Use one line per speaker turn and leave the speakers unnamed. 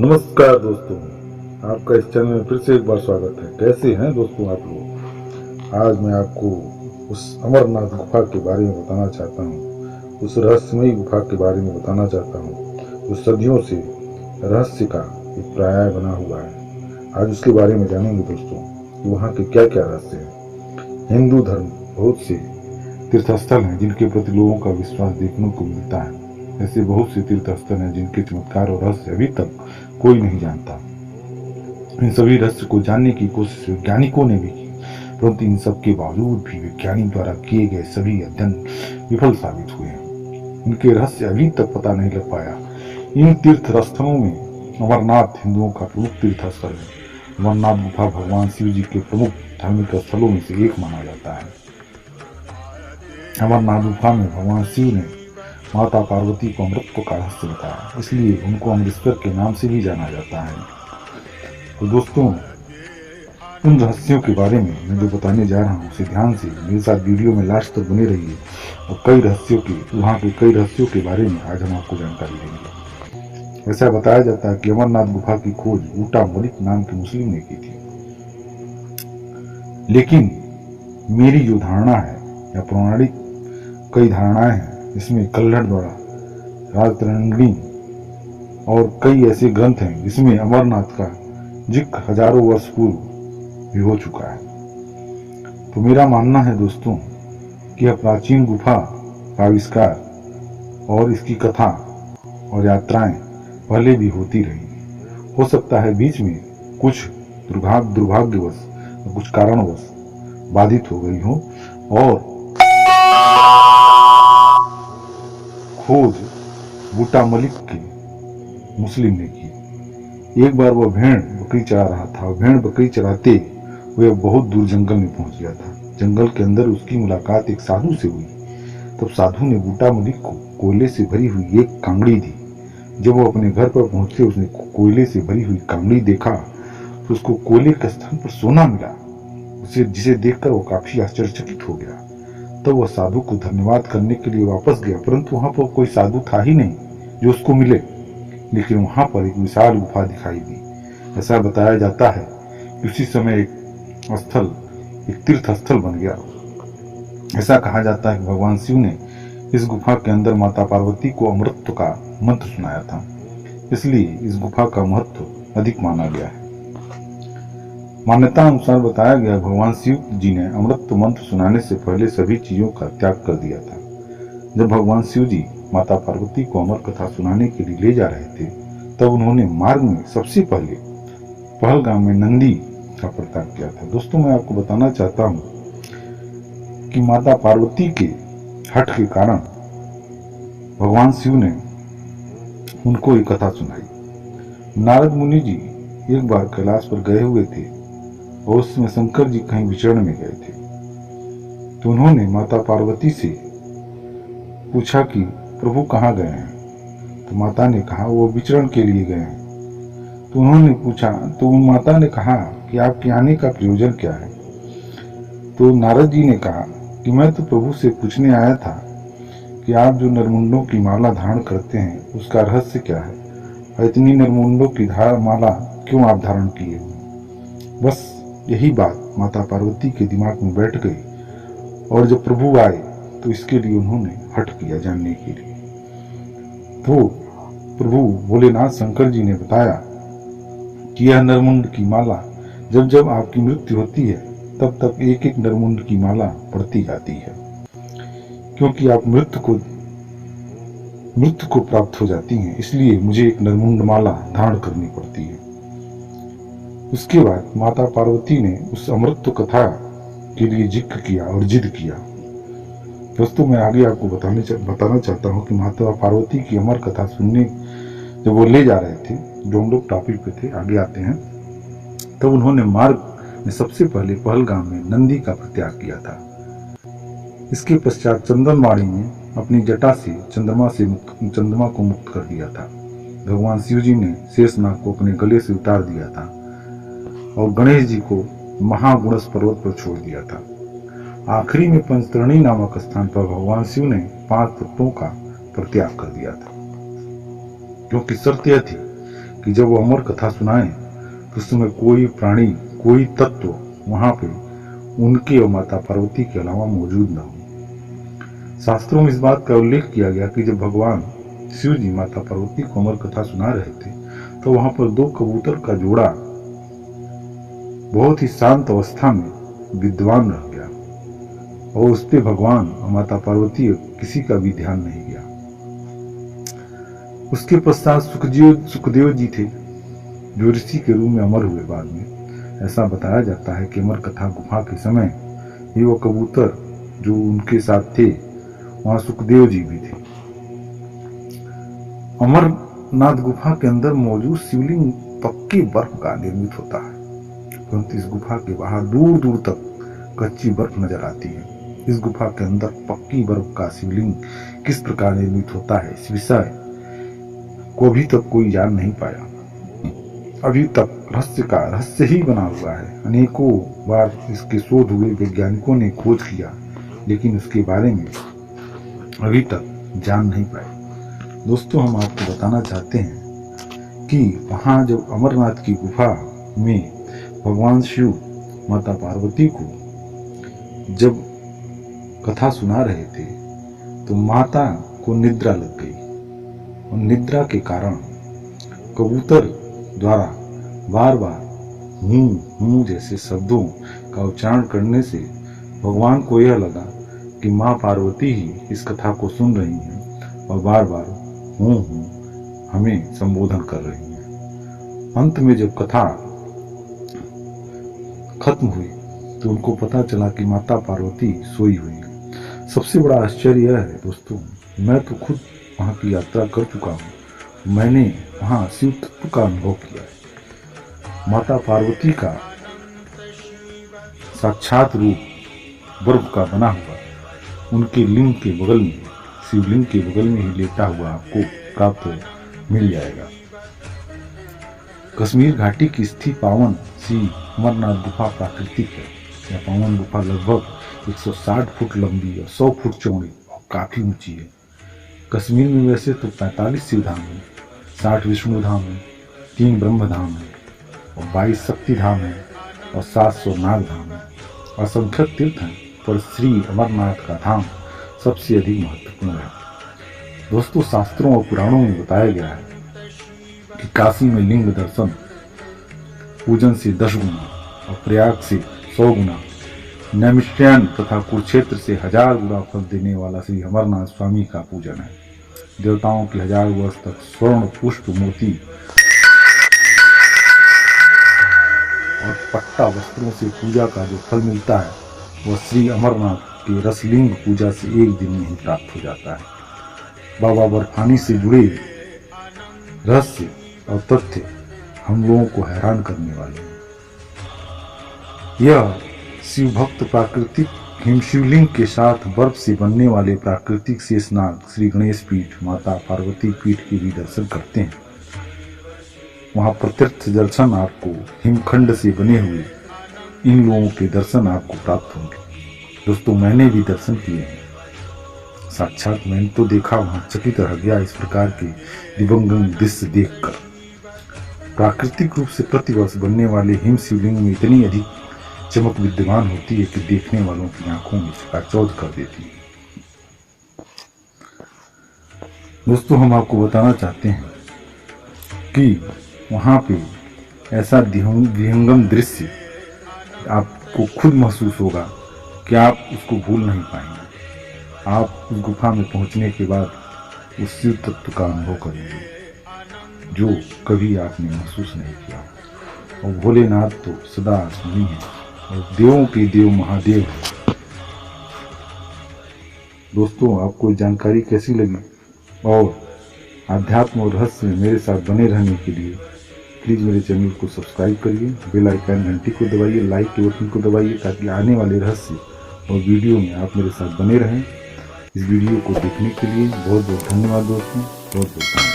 नमस्कार दोस्तों, आपका इस चैनल में फिर से एक बार स्वागत है। कैसे हैं दोस्तों आप लोग। आज मैं आपको उस अमरनाथ गुफा के बारे में बताना चाहता हूँ, उस रहस्यमयी गुफा के बारे में बताना चाहता हूँ जो सदियों से रहस्य का एक पर्याय बना हुआ है। आज उसके बारे में जानेंगे दोस्तों कि वहाँ के क्या क्या रहस्य हैं। हिंदू धर्म बहुत से तीर्थस्थल हैं जिनके प्रति लोगों का विश्वास देखने को मिलता है। ऐसे बहुत से तीर्थस्थल हैं जिनके चमत्कार और रहस्य अभी तक कोई नहीं जानता। इन सभी रहस्य को जानने की कोशिश वैज्ञानिकों ने भी की, परंतु इन सब के बावजूद भी वैज्ञानिक द्वारा किए गए सभी अध्ययन विफल साबित हुए हैं। इनके रहस्य अभी तक पता नहीं लग पाया। इन तीर्थ स्थलों में अमरनाथ हिंदुओं का प्रमुख तीर्थ स्थल है। अमरनाथ गुफा भगवान शिव जी के प्रमुख धार्मिक स्थलों में से एक माना जाता है। अमरनाथ गुफा में भगवान शिव ने माता पार्वती को अमृत का रहस्य बताया, इसलिए उनको अमृतसर के नाम से भी जाना जाता है। तो दोस्तों, उन रहस्यों के बारे में मैं जो बताने जा रहा हूँ उसे ध्यान से मेरे साथ वीडियो में लास्ट तक बने रहिए और वहाँ के कई रहस्यों के बारे में आज हम आपको जानकारी देंगे। ऐसा बताया जाता है कि अमरनाथ गुफा की खोज बूटा मलिक नाम के मुस्लिम ने की थी, लेकिन मेरी जो धारणा है या पौराणिक कई धारणाएं हैं, इसमें कल्हड़ द्वारा राजतरंगिणी और कई ऐसे ग्रंथ हैं जिसमें अमरनाथ का जिक्र हजारों वर्ष पूर्व भी हो चुका है। तो मेरा मानना है दोस्तों कि यह प्राचीन गुफा का आविष्कार और इसकी कथा और यात्राएं पहले भी होती रही। हो सकता है बीच में कुछ दुर्भाग्यवश कुछ कारणवश बाधित हो गई हो और खोज बूटा मलिक के मुस्लिम ने की। एक बार वह भेड़ बकरी चरा रहा था और भेड़ बकरी चराते हुए बहुत दूर जंगल में पहुंच गया था। जंगल के अंदर उसकी मुलाकात एक साधु से हुई। तब साधु ने बूटा मलिक को कोयले से भरी हुई एक कांगड़ी दी। जब वो अपने घर पर पहुंचे उसने कोयले से भरी हुई कांगड़ी देखा तो उसको कोयले के स्थान पर सोना मिला, जिसे देखकर वो काफी आश्चर्यचकित हो गया। तो वह साधु को धन्यवाद करने के लिए वापस गया, परंतु वहां पर कोई साधु था ही नहीं जो उसको मिले। लेकिन वहां पर एक विशाल गुफा दिखाई दी। ऐसा बताया जाता है कि उसी समय एक तीर्थ स्थल बन गया। ऐसा कहा जाता है कि भगवान शिव ने इस गुफा के अंदर माता पार्वती को अमृत का मंत्र सुनाया था, इसलिए इस गुफा का महत्व अधिक माना गया है। मान्यता अनुसार बताया गया भगवान शिव जी ने अमृत मंत्र सुनाने से पहले सभी चीजों का त्याग कर दिया था। जब भगवान शिव जी माता पार्वती को अमर कथा सुनाने के लिए ले जा रहे थे तब उन्होंने मार्ग में सबसे पहले पहलगाम में नंदी का प्रताप किया था। दोस्तों, मैं आपको बताना चाहता हूँ कि माता पार्वती के हठ के कारण भगवान शिव ने उनको एक कथा सुनाई। नारद मुनि जी एक बार कैलाश पर गए हुए थे और उसमें शंकर जी कहीं विचरण में गए थे। तो उन्होंने माता पार्वती से पूछा कि प्रभु कहाँ गए हैं। तो माता ने कहा वो विचरण के लिए गए हैं। तो उन्होंने पूछा, तो माता ने कहा कि आपके आने का प्रयोजन क्या है। तो नारद जी ने कहा कि मैं तो प्रभु से पूछने आया था कि आप जो नरमुंडों की माला धारण करते हैं उसका रहस्य क्या है और इतनी नरमुंडों की माला क्यों आप धारण किए हुए। बस यही बात माता पार्वती के दिमाग में बैठ गई और जब प्रभु आए तो इसके लिए उन्होंने हठ किया जानने के लिए। तो प्रभु भोलेनाथ शंकर जी ने बताया कि यह नरमुंड की माला जब जब आपकी मृत्यु होती है तब तक एक एक नरमुंड की माला बढ़ती जाती है, क्योंकि आप मृत्यु को प्राप्त हो जाती हैं, इसलिए मुझे एक नरमुंड माला धारण करनी पड़ती है। उसके बाद माता पार्वती ने उस अमृत कथा के लिए जिक्र किया और जिद किया। दोस्तों, मैं आगे आपको बताना चाहता हूँ कि माता पार्वती की अमर कथा सुनने जब वो ले जा रहे थे, जो हम लोग टॉपिक पे थे, आगे आते हैं, तब उन्होंने मार्ग में सबसे पहले पहलगाम में नंदी का प्रत्याग किया था। इसके पश्चात चंदनवाड़ी में अपनी जटा से चंद्रमा को मुक्त कर दिया था। भगवान शिव जी ने शेषनाग को अपने गले से उतार दिया था और गणेश जी को महागुणस पर्वत पर छोड़ दिया था। आखिरी में पंचतरणी नामक स्थान पर भगवान शिव ने 5 तत्वों का परित्याग कर दिया था, क्योंकि शर्त यह थी कि जब वो अमर कथा सुनाए तो उस समय कोई प्राणी, कोई तत्व वहां पे उनके और माता पार्वती के अलावा मौजूद न हो। शास्त्रों में इस बात का उल्लेख किया गया कि जब भगवान शिव जी माता पार्वती को अमर कथा सुना रहे थे तो वहां पर दो कबूतर का जोड़ा बहुत ही शांत अवस्था में विद्वान रह गया और उस पे भगवान और माता पार्वती किसी का भी ध्यान नहीं गया। उसके पश्चात सुखदेव जी थे जो ऋषि के रूप में अमर हुए बाद में। ऐसा बताया जाता है कि अमर कथा गुफा के समय ये वो कबूतर जो उनके साथ थे, वहां सुखदेव जी भी थे। अमरनाथ गुफा के अंदर मौजूद शिवलिंग पक्के बर्फ का निर्मित होता है, परंतु इस गुफा के बाहर दूर दूर तक कच्ची बर्फ नजर आती है। इस गुफा के अंदर पक्की बर्फ का शिवलिंग किस प्रकार निर्मित होता है, इस विषय को अभी तक कोई जान नहीं पाया। अभी तक रहस्य ही बना हुआ है। अनेकों बार इसके शोध हुए, वैज्ञानिकों ने खोज किया, लेकिन उसके बारे में अभी तक जान नहीं पाए। दोस्तों, हम आपको बताना चाहते हैं कि वहां जब अमरनाथ की गुफा में भगवान शिव माता पार्वती को जब कथा सुना रहे थे तो माता को निद्रा लग गई और निद्रा के कारण कबूतर द्वारा बार बार हूं हूं जैसे शब्दों का उच्चारण करने से भगवान को यह लगा कि मां पार्वती ही इस कथा को सुन रही हैं और बार बार हूं हमें संबोधन कर रही हैं। अंत में जब कथा खत्म हुई तो उनको पता चला कि माता पार्वती सोई हुई है। सबसे बड़ा आश्चर्य यह है दोस्तों, मैं तो खुद वहां की यात्रा कर चुका हूं, मैंने वहां शिव तत्व का अनुभव किया है। माता पार्वती का साक्षात रूप बर्फ का बना हुआ उनके लिंग के बगल में, शिवलिंग के बगल में ही लेटा हुआ आपको प्राप्त मिल जाएगा। कश्मीर घाटी की स्थित पावन श्री अमरनाथ गुफा प्राकृतिक है। यह पावन गुफा लगभग 160 फुट लंबी और 100 फुट चौड़ी और काफी ऊंची है। कश्मीर में वैसे तो 45 शिव धाम है, 60 विष्णु धाम है, 3 ब्रह्म धाम है और 22 शक्ति धाम है और 700 नाग धाम है। असंख्यक तीर्थ हैं, पर श्री अमरनाथ का धाम सबसे अधिक महत्वपूर्ण है। दोस्तों, शास्त्रों और पुराणों में बताया गया है कि काशी में लिंग दर्शन पूजन से 10 गुना और प्रयाग से 100 गुना, नैमिष्ठारण्य तथा कुरुक्षेत्र से 1000 गुना फल देने वाला श्री अमरनाथ स्वामी का पूजन है। देवताओं की 1000 वर्ष तक स्वर्ण, पुष्प, मोती और पट्टा वस्त्रों से पूजा का जो फल मिलता है वह श्री अमरनाथ के रसलिंग पूजा से एक दिन में ही प्राप्त हो जाता है। बाबा बर्फानी से जुड़े रहस्य और तथ्य हम लोगों को हैरान करने वाले हैं। यह शिव भक्त प्राकृतिक हिमशिवलिंग के साथ बर्फ से बनने वाले प्राकृतिक शेषनाग श्री गणेश पीठ, माता पार्वती पीठ के भी दर्शन करते हैं। वहां प्रत्यक्ष दर्शन आपको हिमखंड से बने हुए इन लोगों के दर्शन आपको प्राप्त होंगे। दोस्तों, मैंने भी दर्शन किए हैं, साक्षात मैंने तो देखा, वहां चकित रह गया इस प्रकार के दिव्यंगम दृश्य देखकर। प्राकृतिक रूप से प्रतिवर्ष बनने वाले हिम शिवलिंग में इतनी अधिक चमक विद्यमान होती है कि देखने वालों की आंखों में चकाचौंध कर देती है। दोस्तों, हम आपको बताना चाहते हैं कि वहां पे ऐसा विहंगम दृश्य आपको खुद महसूस होगा कि आप उसको भूल नहीं पाएंगे। आप उस गुफा में पहुंचने के बाद उस शिव तत्व का अनुभव करेंगे जो कभी आपने महसूस नहीं किया। और भोलेनाथ तो सदा स्मरणीय है और देवों के देव महादेव है। दोस्तों, आपको जानकारी कैसी लगी और आध्यात्म और रहस्य में मेरे साथ बने रहने के लिए प्लीज़ मेरे चैनल को सब्सक्राइब करिए, बेल आइकन घंटी को दबाइए, लाइक के बटन को दबाइए ताकि आने वाले रहस्य और वीडियो में आप मेरे साथ बने रहें। इस वीडियो को देखने के लिए बहुत बहुत धन्यवाद दोस्तों, बहुत बहुत धन्यवाद।